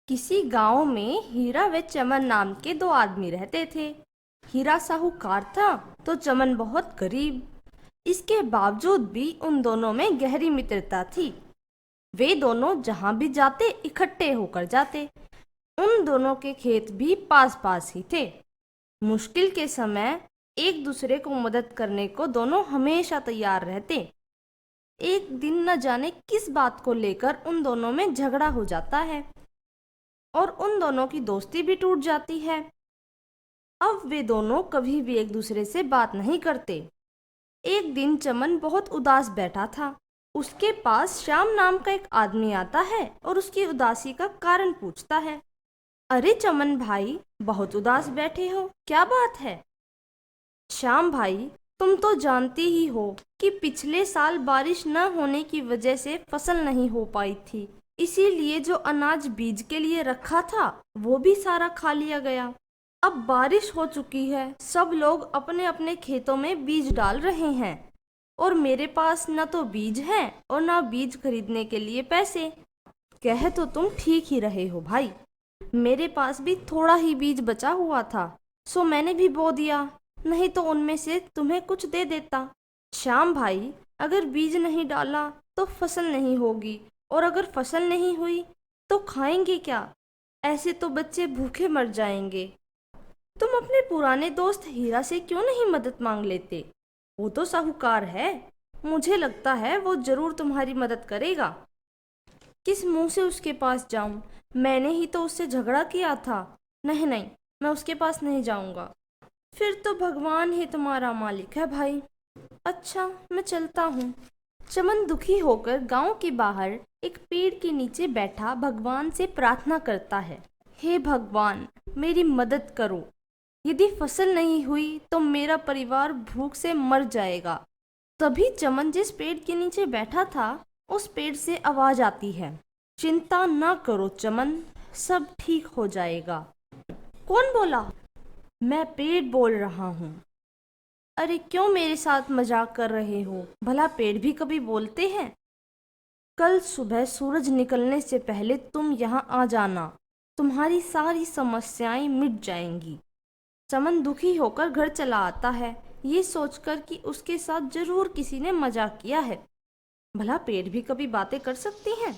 किसी गांव में हीरा व चमन नाम के दो आदमी रहते थे। हीरा साहूकार था तो चमन बहुत गरीब। इसके बावजूद भी उन दोनों में गहरी मित्रता थी। वे दोनों जहां भी जाते इकट्ठे होकर जाते। उन दोनों के खेत भी पास पास ही थे। मुश्किल के समय एक दूसरे को मदद करने को दोनों हमेशा तैयार रहते। एक दिन न जाने किस बात को लेकर उन दोनों में झगड़ा हो जाता है और उन दोनों की दोस्ती भी टूट जाती है। अब वे दोनों कभी भी एक दूसरे से बात नहीं करते। एक दिन चमन बहुत उदास बैठा था। उसके पास श्याम नाम का एक आदमी आता है और उसकी उदासी का कारण पूछता है। अरे चमन भाई, बहुत उदास बैठे हो, क्या बात है? श्याम भाई, तुम तो जानती ही हो कि पिछले साल बारिश न होने की वजह से फसल नहीं हो पाई थी। इसीलिए जो अनाज बीज के लिए रखा था वो भी सारा खा लिया गया। अब बारिश हो चुकी है, सब लोग अपने अपने खेतों में बीज डाल रहे हैं और मेरे पास न तो बीज है और न बीज खरीदने के लिए पैसे। कह तो तुम ठीक ही रहे हो भाई, मेरे पास भी थोड़ा ही बीज बचा हुआ था, सो मैंने भी बो दिया, नहीं तो उनमें से तुम्हें कुछ दे देता। श्याम भाई, अगर बीज नहीं डाला तो फसल नहीं होगी और अगर फसल नहीं हुई तो खाएंगे क्या? ऐसे तो बच्चे भूखे मर जाएंगे। तुम अपने पुराने दोस्त हीरा से क्यों नहीं मदद मांग लेते? वो तो साहूकार है, मुझे लगता है वो जरूर तुम्हारी मदद करेगा। किस मुंह से उसके पास जाऊं? मैंने ही तो उससे झगड़ा किया था। नहीं नहीं, मैं उसके पास नहीं जाऊंगा। फिर तो भगवान ही तुम्हारा मालिक है भाई। अच्छा, मैं चलता हूँ। चमन दुखी होकर गांव के बाहर एक पेड़ के नीचे बैठा भगवान से प्रार्थना करता है। हे भगवान, मेरी मदद करो। यदि फसल नहीं हुई तो मेरा परिवार भूख से मर जाएगा। तभी चमन जिस पेड़ के नीचे बैठा था उस पेड़ से आवाज आती है। चिंता न करो चमन, सब ठीक हो जाएगा। कौन बोला? मैं पेड़ बोल रहा हूँ। अरे क्यों मेरे साथ मजाक कर रहे हो? भला पेड़ भी कभी बोलते हैं? कल सुबह सूरज निकलने से पहले तुम यहाँ आ जाना, तुम्हारी सारी समस्याएं मिट जाएंगी। चमन दुखी होकर घर चला आता है, ये सोचकर कि उसके साथ जरूर किसी ने मजाक किया है। भला पेड़ भी कभी बातें कर सकती हैं?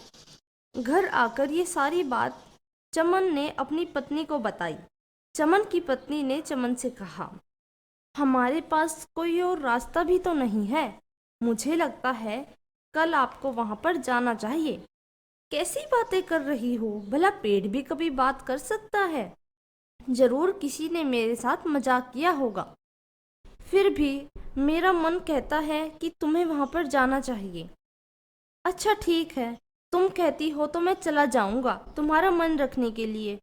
घर आकर ये सारी बात चमन ने अपनी पत्नी को बताई। चमन की पत्नी ने चमन से कहा, हमारे पास कोई और रास्ता भी तो नहीं है। मुझे लगता है कल आपको वहां पर जाना चाहिए। कैसी बातें कर रही हो? भला पेड़ भी कभी बात कर सकता है? जरूर किसी ने मेरे साथ मजाक किया होगा। फिर भी मेरा मन कहता है कि तुम्हें वहां पर जाना चाहिए। अच्छा ठीक है, तुम कहती हो तो मैं चला जाऊंगा तुम्हारा मन रखने के लिए।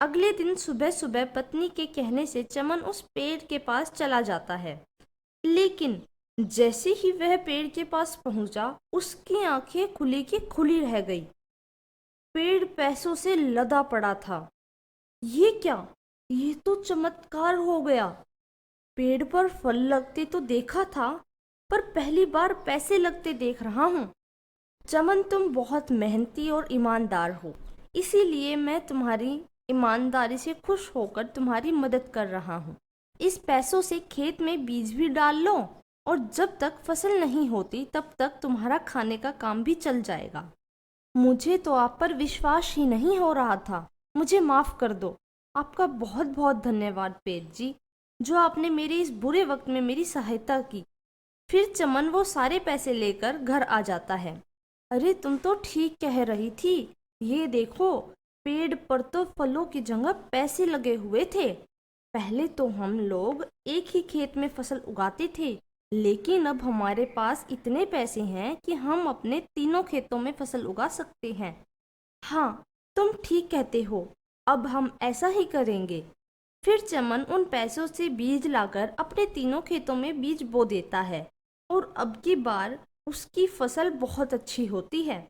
अगले दिन सुबह सुबह पत्नी के कहने से चमन उस पेड़ के पास चला जाता है। लेकिन जैसे ही वह पेड़ के पास पहुंचा, उसकी आंखें खुली की खुली रह गई। पेड़ पैसों से लदा पड़ा था। ये क्या? ये तो चमत्कार हो गया। पेड़ पर फल लगते तो देखा था, पर पहली बार पैसे लगते देख रहा हूँ। चमन, तुम बहुत मेहनती और ईमानदार हो, इसीलिए मैं तुम्हारी ईमानदारी से खुश होकर तुम्हारी मदद कर रहा हूँ। इस पैसों से खेत में बीज भी डाल लो और जब तक फसल नहीं होती तब तक तुम्हारा खाने का काम भी चल जाएगा। मुझे तो आप पर विश्वास ही नहीं हो रहा था। मुझे माफ कर दो। आपका बहुत बहुत धन्यवाद पेड़ जी, जो आपने मेरे इस बुरे वक्त में मेरी सहायता की। फिर चमन वो सारे पैसे लेकर घर आ जाता है। अरे तुम तो ठीक कह रही थी, ये देखो, पेड़ पर तो फलों की जगह पैसे लगे हुए थे। पहले तो हम लोग एक ही खेत में फसल उगाते थे, लेकिन अब हमारे पास इतने पैसे हैं कि हम अपने तीनों खेतों में फसल उगा सकते हैं। हाँ, तुम ठीक कहते हो, अब हम ऐसा ही करेंगे। फिर चमन उन पैसों से बीज लाकर अपने तीनों खेतों में बीज बो देता है और अब की बार उसकी फसल बहुत अच्छी होती है।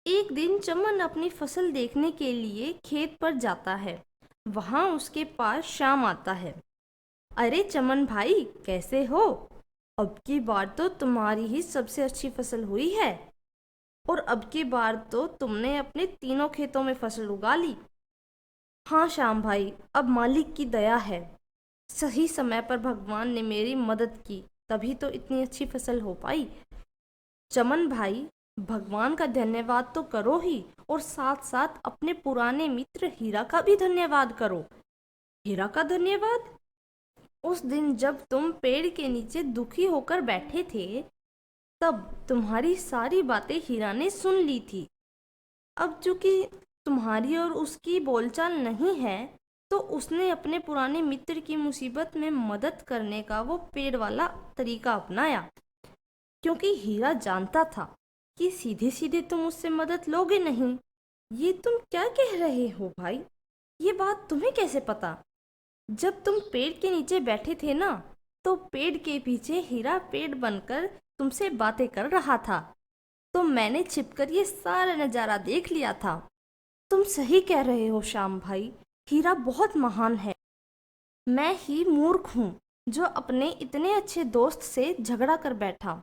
एक दिन चमन अपनी फसल देखने के लिए खेत पर जाता है। वहां उसके पास श्याम आता है। अरे चमन भाई, कैसे हो? अब की बार तो तुम्हारी ही सबसे अच्छी फसल हुई है और अब की बार तो तुमने अपने तीनों खेतों में फसल उगा ली। हाँ श्याम भाई, अब मालिक की दया है। सही समय पर भगवान ने मेरी मदद की, तभी तो इतनी अच्छी फसल हो पाई। चमन भाई, भगवान का धन्यवाद तो करो ही, और साथ साथ अपने पुराने मित्र हीरा का भी धन्यवाद करो। हीरा का धन्यवाद? उस दिन जब तुम पेड़ के नीचे दुखी होकर बैठे थे, तब तुम्हारी सारी बातें हीरा ने सुन ली थी। अब चूंकि तुम्हारी और उसकी बोलचाल नहीं है, तो उसने अपने पुराने मित्र की मुसीबत में मदद करने का वो पेड़ वाला तरीका अपनाया, क्योंकि हीरा जानता था कि सीधे सीधे तुम उससे मदद लोगे नहीं। ये तुम क्या कह रहे हो भाई? ये बात तुम्हें कैसे पता? जब तुम पेड़ के नीचे बैठे थे ना, तो पेड़ के पीछे हीरा पेड़ बनकर तुमसे बातें कर रहा था, तो मैंने छिपकर ये सारा नज़ारा देख लिया था। तुम सही कह रहे हो श्याम भाई, हीरा बहुत महान है। मैं ही मूर्ख हूँ जो अपने इतने अच्छे दोस्त से झगड़ा कर बैठा।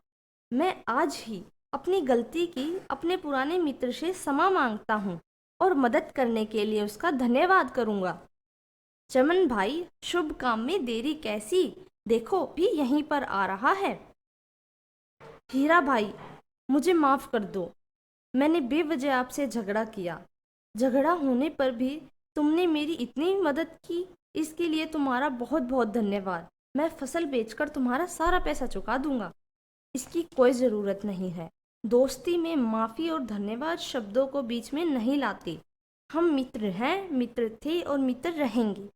मैं आज ही अपनी गलती की अपने पुराने मित्र से क्षमा मांगता हूँ और मदद करने के लिए उसका धन्यवाद करूँगा। चमन भाई, शुभ काम में देरी कैसी, देखो भी यहीं पर आ रहा है। हीरा भाई, मुझे माफ़ कर दो। मैंने बेवजह आपसे झगड़ा किया। झगड़ा होने पर भी तुमने मेरी इतनी मदद की, इसके लिए तुम्हारा बहुत बहुत धन्यवाद। मैं फसल बेचकर तुम्हारा सारा पैसा चुका दूंगा। इसकी कोई ज़रूरत नहीं है। दोस्ती में माफ़ी और धन्यवाद शब्दों को बीच में नहीं लाते। हम मित्र हैं, मित्र थे और मित्र रहेंगे।